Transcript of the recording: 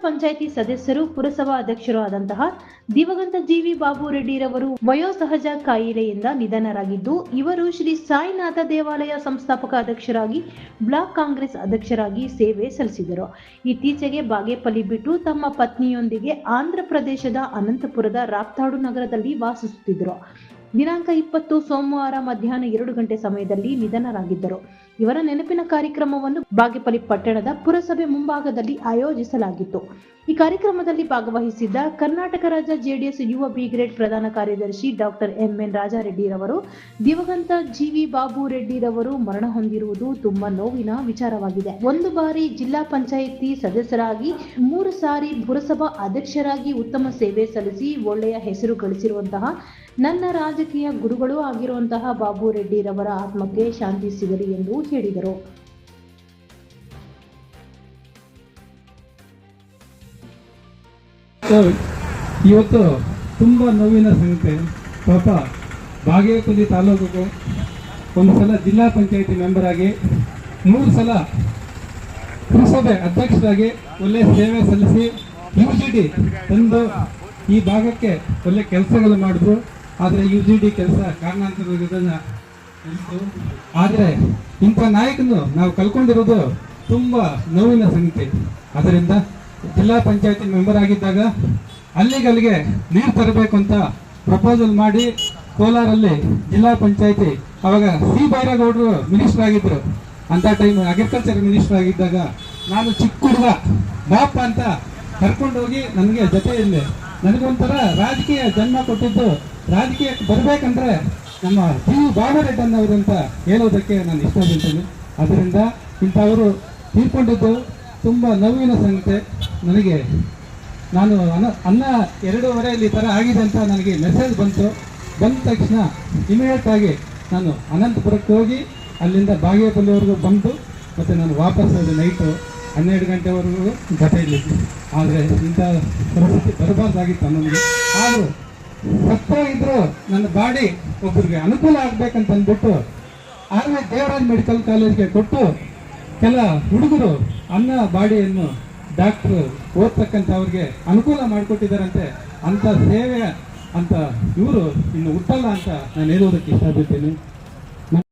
ಪಂಚಾಯಿತಿ ಸದಸ್ಯರು, ಪುರಸಭಾ ಅಧ್ಯಕ್ಷರು ಆದಂತಹ ದಿವಂಗತ ಜಿ.ವಿ. ಬಾಬು ರೆಡ್ಡಿರವರು ವಯೋಸಹಜ ಕಾಯಿಲೆಯಿಂದ ನಿಧನರಾಗಿದ್ದು, ಇವರು ಶ್ರೀ ಸಾಯಿನಾಥ ದೇವಾಲಯ ಸಂಸ್ಥಾಪಕ ಅಧ್ಯಕ್ಷರಾಗಿ, ಬ್ಲಾಕ್ ಕಾಂಗ್ರೆಸ್ ಅಧ್ಯಕ್ಷರಾಗಿ ಸೇವೆ ಸಲ್ಲಿಸಿದರು. ಇತ್ತೀಚೆಗೆ ಬಾಗೇಪಲ್ಲಿ ಬಿಟ್ಟು ತಮ್ಮ ಪತ್ನಿಯೊಂದಿಗೆ ಆಂಧ್ರ ಪ್ರದೇಶದ ಅನಂತಪುರದ ರಾಪ್ತಾಡು ನಗರದಲ್ಲಿ ವಾಸಿಸುತ್ತಿದ್ದರು. ದಿನಾಂಕ 20 ಸೋಮವಾರ ಮಧ್ಯಾಹ್ನ 2 ಗಂಟೆ ಸಮಯದಲ್ಲಿ ನಿಧನರಾಗಿದ್ದರು. ಇವರ ನೆನಪಿನ ಕಾರ್ಯಕ್ರಮವನ್ನು ಬಾಗೇಪಲ್ಲಿ ಪಟ್ಟಣದ ಪುರಸಭೆ ಮುಂಭಾಗದಲ್ಲಿ ಆಯೋಜಿಸಲಾಗಿತ್ತು. ಈ ಕಾರ್ಯಕ್ರಮದಲ್ಲಿ ಭಾಗವಹಿಸಿದ್ದ ಕರ್ನಾಟಕ ರಾಜ್ಯ ಜೆಡಿಎಸ್ ಯುವ ಬ್ರಿಗೇಡ್ ಪ್ರಧಾನ ಕಾರ್ಯದರ್ಶಿ ಡಾಕ್ಟರ್ ಎಂ.ಎನ್. ರಾಜಾರೆಡ್ಡಿರವರು, ದಿವಂಗತ ಜಿ.ವಿ. ಬಾಬು ರೆಡ್ಡಿರವರು ಮರಣ ಹೊಂದಿರುವುದು ತುಂಬಾ ನೋವಿನ ವಿಚಾರವಾಗಿದೆ. ಒಂದು ಬಾರಿ ಜಿಲ್ಲಾ ಪಂಚಾಯಿತಿ ಸದಸ್ಯರಾಗಿ, 3 ಸಾರಿ ಪುರಸಭಾ ಅಧ್ಯಕ್ಷರಾಗಿ ಉತ್ತಮ ಸೇವೆ ಸಲ್ಲಿಸಿ ಒಳ್ಳೆಯ ಹೆಸರು ಗಳಿಸಿರುವಂತಹ ನನ್ನ ರಾಜಕೀಯ ಗುರುಗಳು ಆಗಿರುವಂತಹ ಬಾಬು ರೆಡ್ಡಿರವರ ಆತ್ಮಕ್ಕೆ ಶಾಂತಿ ಸಿಗಲಿ ಎಂದು ಹೇಳಿದರು. ಇವತ್ತು ತುಂಬ ನೋವಿನ ಸಂಗತಿ. ಪಾಪ ಬಾಗೇಪಲ್ಲಿ ತಾಲೂಕಿಗೆ ಒಂದು ಸಲ ಜಿಲ್ಲಾ ಪಂಚಾಯಿತಿ ಮೆಂಬರ್ ಆಗಿ, 3 ಸಲ ಪುರಸಭೆ ಅಧ್ಯಕ್ಷರಾಗಿ ಒಳ್ಳೆಯ ಸೇವೆ ಸಲ್ಲಿಸಿ UGD ತಂದು ಈ ಭಾಗಕ್ಕೆ ಒಳ್ಳೆ ಕೆಲಸಗಳು ಮಾಡಿದ್ರು. ಆದರೆ UGD ಕೆಲಸ ಕಾರಣಾಂತರದಿಂದ ನಿಂತು. ಆದರೆ ಇಂಥ ನಾಯಕನು ನಾವು ಕಳ್ಕೊಂಡಿರೋದು ತುಂಬ ನೋವಿನ ಸಂಗತಿ. ಅದರಿಂದ ಜಿಲ್ಲಾ ಪಂಚಾಯತಿ ಮೆಂಬರ್ ಆಗಿದ್ದಾಗ ಅಲ್ಲಿಗೆ ನೀರು ತರಬೇಕು ಅಂತ ಪ್ರಪೋಸಲ್ ಮಾಡಿ ಕೋಲಾರಲ್ಲಿ ಜಿಲ್ಲಾ ಪಂಚಾಯತಿ, ಅವಾಗ ಸಿ ಬೈರೇಗೌಡರು ಮಿನಿಸ್ಟರ್ ಆಗಿದ್ದರು. ಅಂಥ ಟೈಮ್ ಅಗ್ರಿಕಲ್ಚರ್ ಮಿನಿಸ್ಟರ್ ಆಗಿದ್ದಾಗ ನಾನು ಚಿಕ್ಕ ಹುಡುಗ ಬಾಪ ಅಂತ ಕರ್ಕೊಂಡೋಗಿ ನನಗೆ ಜೊತೆಯಲ್ಲಿ ನನಗೊಂಥರ ರಾಜಕೀಯ ಜನ್ಮ ಕೊಟ್ಟಿದ್ದು. ರಾಜಕೀಯಕ್ಕೆ ಬರಬೇಕಂದ್ರೆ ನಮ್ಮ ಜಿ.ವಿ. ಬಾಬು ರೆಡ್ಡಿ ಅಂತ ಹೇಳೋದಕ್ಕೆ ನಾನು ಇಷ್ಟಪಡ್ತೀನಿ. ಅದರಿಂದ ಇಂಥವರು ತೀರ್ಕೊಂಡಿದ್ದು ತುಂಬ ನೋವಿನ ಸಂಗತಿ. ನನಗೆ ನಾನು ಅನ್ನ 2:15 ಈ ಥರ ಆಗಿದೆ ಅಂತ ನನಗೆ ಮೆಸೇಜ್ ಬಂದ ತಕ್ಷಣ ಇಮಿಡಿಯೇಟ್ ಆಗಿ ನಾನು ಅನಂತಪುರಕ್ಕೆ ಹೋಗಿ ಅಲ್ಲಿಂದ ಬಾಗೇಪಲ್ಲಿವರೆಗೂ ಬಂದು ಮತ್ತು ನಾನು ವಾಪಸ್ ಹೋದೆ ನೈಟು 12 ಗಂಟೆವರೆಗೂ ಜೊತೆಯಲ್ಲಿದ್ದೆ. ಆದರೆ ಇಂಥ ಪರಿಸ್ಥಿತಿ ಬರಬಾರ್ದಾಗಿತ್ತು ನಮಗೆ. ಆದರೂ ಸತ್ತೋಗಿದ್ರು ನನ್ನ ಬಾಡಿ ಒಬ್ಬರಿಗೆ ಅನುಕೂಲ ಆಗ್ಬೇಕಂತ ಅಂದ್ಬಿಟ್ಟು ಆರ್ವಿ ದೇವರಾಜ್ ಮೆಡಿಕಲ್ ಕಾಲೇಜ್ಗೆ ಕೊಟ್ಟು ಕೆಲ ಹುಡುಗರು ಅನ್ನ ಬಾಡಿಯನ್ನು ಡಾಕ್ಟ್ರು ಓದ್ತಕ್ಕಂಥವ್ರಿಗೆ ಅನುಕೂಲ ಮಾಡಿಕೊಟ್ಟಿದ್ದಾರಂತೆ. ಅಂಥ ಸೇವೆ ಅಂತ ಇವರು ಇನ್ನು ಹುಟ್ಟಲ್ಲ ಅಂತ ನಾನು ಹೇಳೋದಕ್ಕೆ ಇಷ್ಟಪಡ್ತೀನಿ.